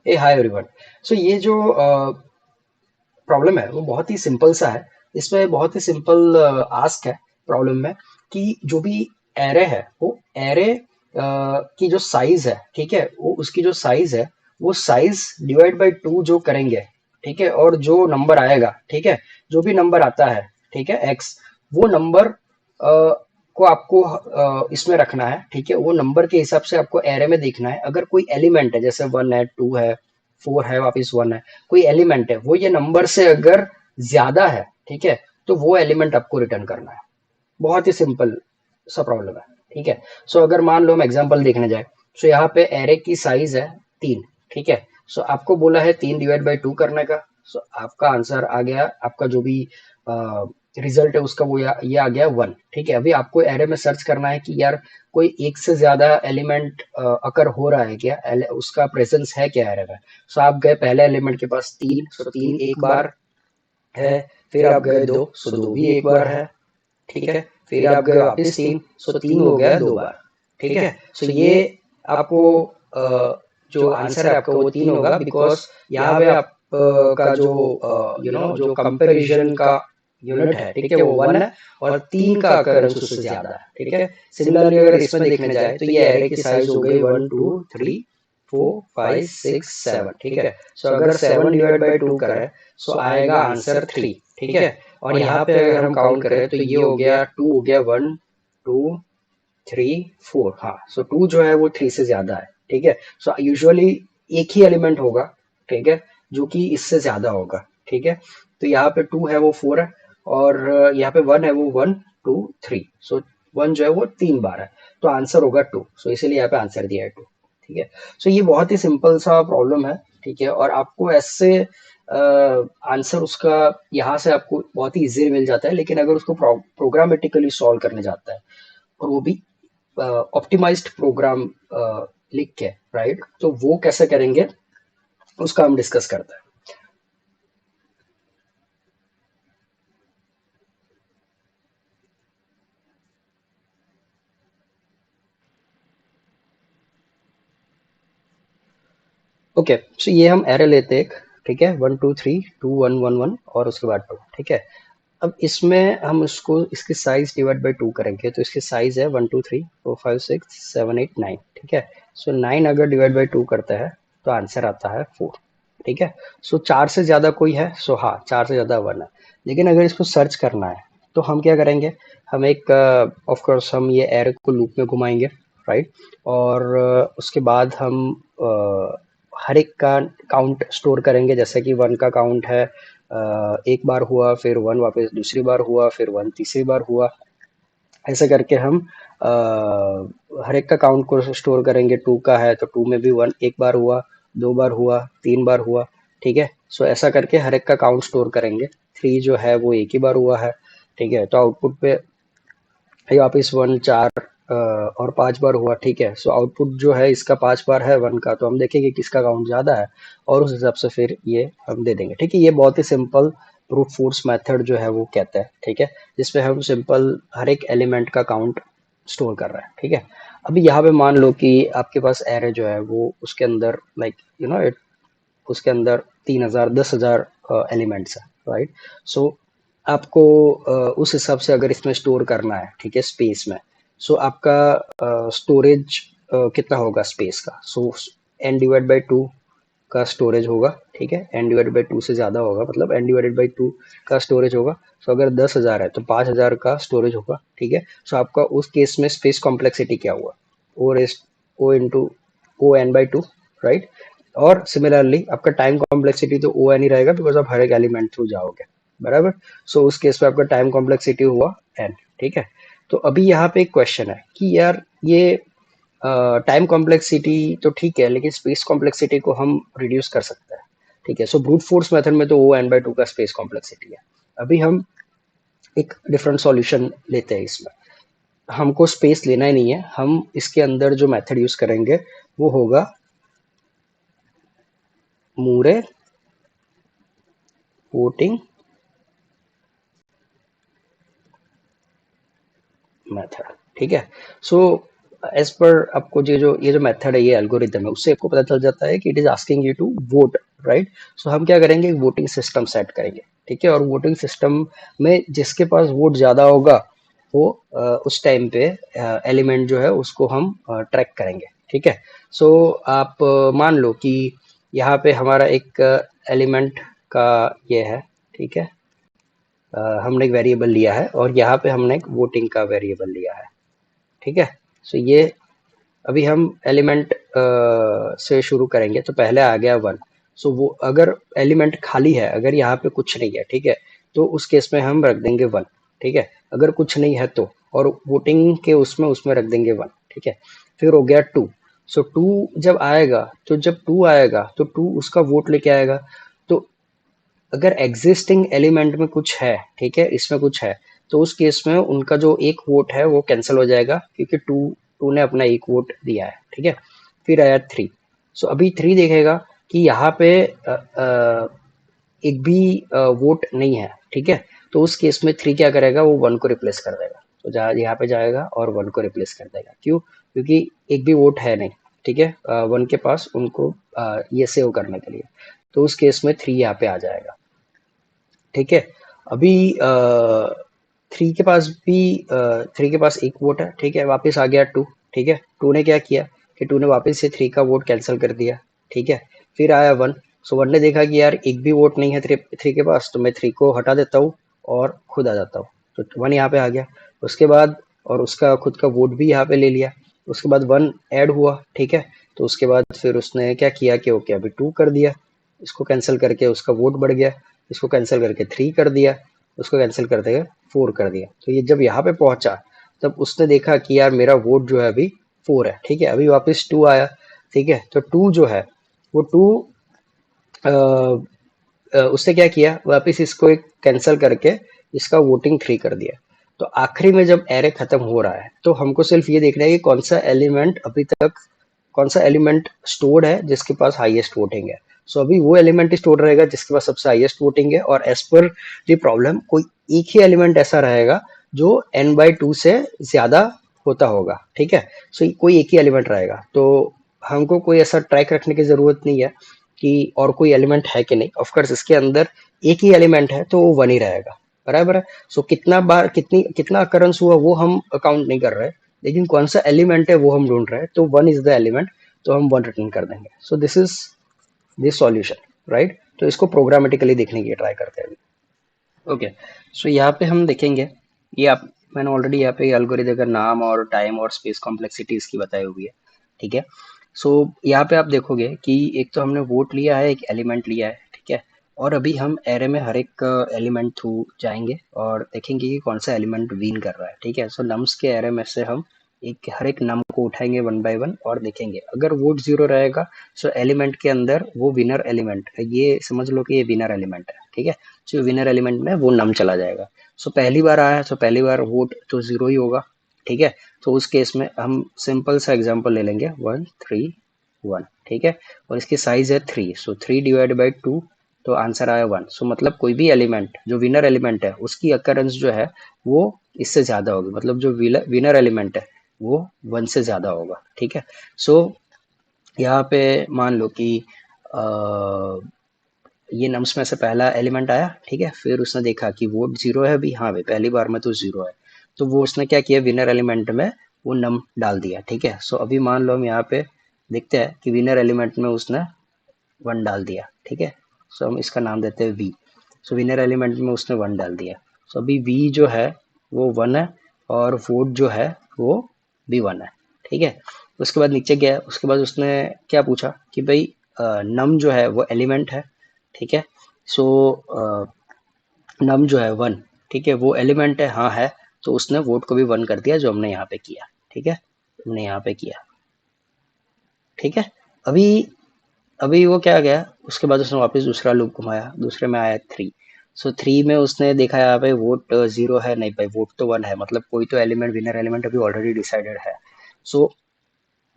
ए hi everyone. सो ये जो problem है वो बहुत ही सिंपल सा है। इसमें बहुत ही सिंपल आस्क है प्रॉब्लम में कि जो भी एरे है वो एरे की जो साइज है, ठीक है, वो उसकी जो साइज है वो साइज डिवाइड बाय टू जो करेंगे, ठीक है, और जो नंबर आएगा, ठीक है, जो भी नंबर आता है, ठीक है, एक्स, वो नंबर को आपको इसमें रखना है, ठीक है, वो नंबर के हिसाब से आपको एरे में देखना है। अगर कोई एलिमेंट है जैसे वन है, टू है, फोर है, वापिस वन है, कोई एलिमेंट है वो ये नंबर से अगर ज्यादा है, ठीक है, तो वो एलिमेंट आपको रिटर्न करना है। बहुत ही सिंपल सा प्रॉब्लम है, ठीक है। सो अगर मान लो हम एग्जांपल देखने जाए, सो यहाँ पे एरे की साइज है तीन, ठीक है। सो आपको बोला है तीन डिवाइड बाई टू करने का। सो आपका आंसर आ गया, आपका जो भी रिजल्ट है उसका वो ये आ गया वन, ठीक है। अभी आपको एरे में सर्च करना है कि यार कोई एक से ज्यादा एलिमेंट अकर हो रहा है क्या, उसका प्रेजेंस है क्या एरे में। सो आप गए पहले एलिमेंट के पास तीन, सो तीन एक बार है, फिर आप गए दो, सो दो भी एक बार है, ठीक है, फिर आप गए वापस तीन, सो तीन हो गया दो बार, ठीक है। सो ये आपको जो आंसर है आपका वो तीन होगा, बिकॉज यहाँ पे आप का जो जो कंपैरिजन का यूनिट है, ठीक है, वो वन है, और तीन का अकरेंस उससे ज्यादा है, ठीक है। सिमिलरली अगर इसमें देखने जाए तो ये एरे की साइज हो गई one two three four five six seven, ठीक है। सो अगर सेवन डिवाइड बाई टू करें सो आएगा आंसर थ्री, ठीक है। और यहाँ पे अगर हम काउंट करें तो ये हो गया टू, हो गया वन टू थ्री फोर, हाँ। सो टू जो है वो थ्री से ज्यादा है, ठीक है। सो यूजुअली एक ही एलिमेंट होगा, ठीक है, जो कि इससे ज्यादा होगा, ठीक है। तो यहाँ पे टू है वो फोर है, और यहाँ पे वन है वो one two three. So one जो है वो तीन बार है, तो आंसर होगा टू। सो इसीलिए यहाँ पे आंसर दिया है टू, ठीक है। सो ये बहुत ही सिंपल सा प्रॉब्लम है, ठीक है, और आपको ऐसे आंसर उसका यहाँ से आपको बहुत ही इजी मिल जाता है। लेकिन अगर उसको प्रोग्रामेटिकली सॉल्व करने जाता है, और वो भी ऑप्टिमाइज्ड प्रोग्राम लिख के, राइट, तो वो कैसे करेंगे उसका हम डिस्कस करते हैं। ओके, सो ये हम एरे लेते हैं एक, ठीक है, one two three two one one one और उसके बाद टू, ठीक है। अब इसमें हम उसको इसकी साइज डिवाइड बाई टू करेंगे, तो इसकी साइज है one two three four five six seven eight nine, ठीक है। सो नाइन अगर डिवाइड बाई टू करता है तो आंसर आता है फोर, ठीक है। सो चार से ज्यादा कोई है, सो हाँ, चार से ज्यादा वन है। लेकिन अगर इसको सर्च करना है तो हम क्या करेंगे, हम एक ऑफ कोर्स हम ये एरे को लूप में घुमाएंगे, राइट, और उसके बाद हम हर एक का काउंट स्टोर करेंगे। जैसे कि वन का काउंट है एक बार हुआ, फिर वन वापस दूसरी बार हुआ, फिर वन तीसरी बार हुआ, ऐसे करके हम हर एक का काउंट को स्टोर करेंगे। टू का है तो टू में भी वन एक बार हुआ, दो बार हुआ, तीन बार हुआ, ठीक है। सो ऐसा करके हर एक का काउंट स्टोर करेंगे। थ्री जो है वो एक ही बार हुआ है, ठीक है, तो आउटपुट पे ये वापिस वन चार और पांच बार हुआ, ठीक है। सो आउटपुट जो है इसका पांच बार है वन का, तो हम देखेंगे किसका काउंट ज्यादा है, और उस हिसाब से फिर ये हम दे देंगे, ठीक है। ये बहुत ही सिंपल ब्रूट फोर्स मेथड जो है वो कहते हैं, ठीक है, जिसपे हम सिंपल हर एक एलिमेंट का काउंट स्टोर कर रहे हैं, ठीक है। अभी यहाँ पे मान लो कि आपके पास एरे जो है वो उसके अंदर लाइक इट उसके अंदर 3000 10,000 एलिमेंट्स है, राइट। सो आपको उस हिसाब से अगर इसमें स्टोर करना है, ठीक है, स्पेस में, सो आपका स्टोरेज कितना होगा स्पेस का। सो एन डिवाइड बाई टू का स्टोरेज होगा, ठीक है, एन डिवाइड बाई टू से ज्यादा होगा, मतलब एन डिवाइडेड बाई टू का स्टोरेज होगा। सो अगर 10,000 है तो 5,000 का स्टोरेज होगा, ठीक है। सो आपका उस केस में स्पेस कॉम्प्लेक्सिटी क्या हुआ, O raise O into O n by two, right. और सिमिलरली आपका टाइम कॉम्प्लेक्सिटी तो ओ एन ही रहेगा, बिकॉज आप हर एक एलिमेंट थ्रू जाओगे, बराबर। सो उस केस में आपका टाइम कॉम्प्लेक्सिटी हुआ एन, ठीक है। तो अभी यहाँ पे एक क्वेश्चन है कि यार ये टाइम कॉम्प्लेक्सिटी तो ठीक है, लेकिन स्पेस कॉम्प्लेक्सिटी को हम रिड्यूस कर सकते हैं, ठीक है। सो ब्रूट फोर्स मेथड में तो ओ एन बाई टू का स्पेस कॉम्प्लेक्सिटी है। अभी हम एक डिफरेंट सॉल्यूशन लेते हैं इसमें। हमको स्पेस लेना ही नहीं है, हम इसके अंदर जो मेथड यूज करेंगे वो होगा मूरे वोटिंग मेथड, ठीक है। सो एज पर आपको ये जो मेथड है, ये एल्गोरिदम है, उससे आपको पता चल जाता है कि it is asking you to vote, right. So हम क्या करेंगे, वोटिंग सिस्टम सेट करेंगे, ठीक है। और वोटिंग सिस्टम में जिसके पास वोट ज्यादा होगा वो उस टाइम पे एलिमेंट जो है उसको हम ट्रैक करेंगे, ठीक है। सो आप मान लो कि यहाँ पे हमारा एक एलिमेंट का ये है, ठीक है। हमने एक वेरिएबल लिया है और यहाँ पे हमने एक वोटिंग का वेरिएबल लिया है, ठीक है। सो ये अभी हम एलिमेंट से शुरू करेंगे, तो पहले आ गया वन। सो वो अगर एलिमेंट खाली है, अगर यहाँ पे कुछ नहीं है, ठीक है, तो उस केस में हम रख देंगे वन, ठीक है। अगर कुछ नहीं है तो, और वोटिंग के उसमें उसमें रख देंगे वन, ठीक है। फिर हो गया टू। सो टू जब आएगा, तो जब टू आएगा तो टू उसका वोट लेके आएगा। तो अगर एग्जिस्टिंग एलिमेंट में कुछ है, ठीक है, इसमें कुछ है, तो उस केस में उनका जो एक वोट है वो कैंसिल हो जाएगा, क्योंकि टू टू ने अपना एक वोट दिया है, ठीक है। फिर आया थ्री। सो अभी थ्री देखेगा कि यहाँ पे एक भी वोट नहीं है, ठीक है। तो उस केस में थ्री क्या करेगा, वो वन को रिप्लेस कर देगा। तो जहाँ यहाँ पे जाएगा और वन को रिप्लेस कर देगा, क्यों? क्योंकि एक भी वोट है नहीं, ठीक है, वन के पास उनको ये सेव करने के लिए। तो उस केस में थ्री यहाँ पे आ जाएगा, ठीक है। अभी थ्री के पास भी थ्री के पास एक वोट है, ठीक है, वापस आ गया टू, ठीक है। टू ने क्या किया कि टू ने वापस से थ्री का वोट कैंसिल कर दिया, ठीक है। फिर आया वन। सो वन ने देखा कि यार एक भी वोट नहीं है थ्री थ्री के पास, तो मैं थ्री को हटा देता हूँ और खुद आ जाता हूँ। तो वन यहाँ पे आ गया। उसके बाद और उसका खुद का वोट भी यहाँ पे ले लिया। उसके बाद वन ऐड हुआ, ठीक है। तो उसके बाद फिर उसने क्या किया कि ओके अभी टू कर दिया, इसको कैंसिल करके उसका वोट बढ़ गया। इसको कैंसिल करके थ्री कर दिया, उसको कैंसिल करते हुए फोर कर दिया। तो ये जब यहाँ पे पहुंचा, तब उसने देखा कि यार मेरा वोट जो है अभी फोर है, ठीक है। अभी वापस टू आया, ठीक है। तो टू जो है वो टू उसने क्या किया, वापस इसको एक कैंसिल करके इसका वोटिंग थ्री कर दिया। तो आखिरी में जब एरे खत्म हो रहा है, तो हमको सिर्फ ये देखना है कि कौन सा एलिमेंट अभी तक, कौन सा एलिमेंट स्टोर्ड है जिसके पास हाईएस्ट वोटिंग है। सो अभी वो एलिमेंट स्टोर्ड रहेगा जिसके पास सबसे हाईएस्ट वोटिंग है, और एज पर दी प्रॉब्लम कोई एक ही एलिमेंट ऐसा रहेगा जो n/2 से ज्यादा होता होगा, ठीक है। सो कोई एक ही एलिमेंट रहेगा। तो हमको कोई ऐसा ट्रैक रखने की जरूरत नहीं है कि और कोई एलिमेंट है कि नहीं। ऑफकोर्स इसके अंदर एक ही एलिमेंट है तो वो वन ही रहेगा, बराबर है। सो कितना बार कितना अकरेंस हुआ वो हम काउंट नहीं कर रहे, लेकिन कौन सा एलिमेंट है वो हम ढूंढ रहे हैं। तो वन इज द एलिमेंट, तो हम वन रिटर्न कर देंगे। So this is this solution, right. तो इसको प्रोग्रामेटिकली देखने की ट्राई करते हैं। ओके। सो यहाँ पे हम देखेंगे, ये आप मैंने ऑलरेडी यहाँ पे एल्गोरिथम का नाम और टाइम और स्पेस कॉम्प्लेक्सिटी इसकी बताई हुई है, ठीक है। सो यहाँ पे आप देखोगे कि एक तो हमने वोट लिया है, एक एलिमेंट लिया है, ठीक है। और अभी हम एरे में हर एक एलिमेंट थ्रू जाएंगे और देखेंगे कि कौन सा एलिमेंट विन कर रहा है, ठीक है। सो नम्स के एरे में से हम हर एक नम को उठाएंगे वन बाय वन और देखेंगे। अगर वोट जीरो रहेगा, सो एलिमेंट के अंदर वो विनर एलिमेंट, ये समझ लो कि ये विनर एलिमेंट है, ठीक है। जो विनर एलिमेंट में वो नम चला जाएगा। सो पहली बार आया, सो पहली बार वोट तो जीरो ही होगा, ठीक है। तो उस केस में हम सिंपल सा एग्जांपल ले लेंगे, 1 3 1, ठीक है। और इसकी साइज है three, so three divide by to, तो आंसर आया वन। सो मतलब कोई भी एलिमेंट जो विनर एलिमेंट है उसकी अकरेंस जो है वो इससे ज्यादा होगी, मतलब जो विनर एलिमेंट है वो वन से ज्यादा होगा, ठीक है। सो यहाँ पे मान लो कि ये नम्स में से पहला एलिमेंट आया, ठीक है। फिर उसने देखा कि वोट जीरो है अभी, हाँ भाई पहली बार में तो जीरो है। तो वो उसने क्या किया, विनर एलिमेंट में वो नम डाल दिया, ठीक है। सो अभी मान लो हम यहाँ पे देखते हैं कि विनर एलिमेंट में उसने वन डाल दिया, ठीक है। सो हम इसका नाम देते हैं वी। सो विनर एलिमेंट में उसने वन डाल दिया। सो अभी वी जो है वो वन है और वोट जो है वो भी वन है, ठीक है। उसके बाद नीचे गया, उसके बाद उसने क्या पूछा कि भाई नम जो है वो एलिमेंट है, ठीक है। सो नम जो है वन, ठीक है, वो एलिमेंट है, हाँ है। तो उसने वोट को भी वन कर दिया जो हमने यहाँ पे किया, ठीक है, हमने यहाँ पे किया, ठीक है। अभी अभी वो क्या गया, उसके बाद उसने वापस दूसरा लूप घुमाया, दूसरे में आया थ्री। सो थ्री में उसने देखा यहाँ पे वोट जीरो है, नहीं भाई वोट तो वन है, मतलब कोई तो एलिमेंट विनर एलिमेंट अभी ऑलरेडी डिसाइडेड है। सो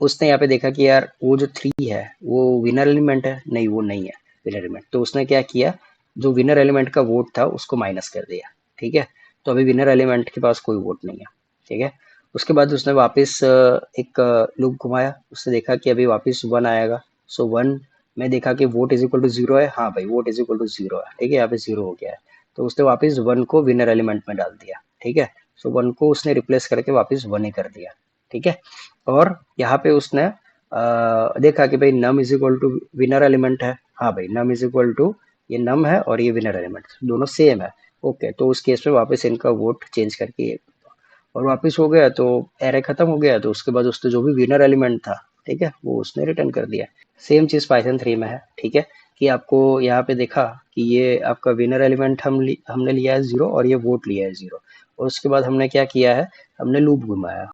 उसने यहाँ पे देखा कि यार वो जो थ्री है वो विनर एलिमेंट है, नहीं वो नहीं है विनर एलिमेंट। तो उसने क्या किया, जो विनर एलिमेंट का वोट था उसको माइनस कर दिया, ठीक है। तो अभी विनर एलिमेंट के पास कोई वोट नहीं है, ठीक है। उसके बाद उसने वापस एक लूप घुमाया, उसने देखा कि अभी वापस 1 आएगा। सो 1 में देखा कि वोट इज इक्वल टू 0 है, हाँ भाई वोट इज इक्वल टू 0 है, ठीक है, यहाँ पे 0 हो गया है। तो उसने वापस 1 को विनर एलिमेंट में डाल दिया, ठीक है। सो 1 को उसने रिप्लेस करके वापस 1 ही कर दिया, ठीक है। और यहाँ पे उसने देखा कि भाई num is equal to winner element है, हाँ भाई नम इज इक्वल टू, ये नम है और ये विनर एलिमेंट दोनों सेम है। ओके, तो उस केस में वापस इनका वोट चेंज करके और वापस हो गया, तो एरे खत्म हो गया। तो उसके बाद उसने जो भी विनर एलिमेंट था, ठीक है, वो उसने रिटर्न कर दिया। सेम चीज पाइथन 3 में है, ठीक है, कि आपको यहाँ पे देखा कि ये आपका विनर एलिमेंट हमने लिया है 0 और ये वोट लिया है 0, और उसके बाद हमने क्या किया है, हमने लूप घुमाया।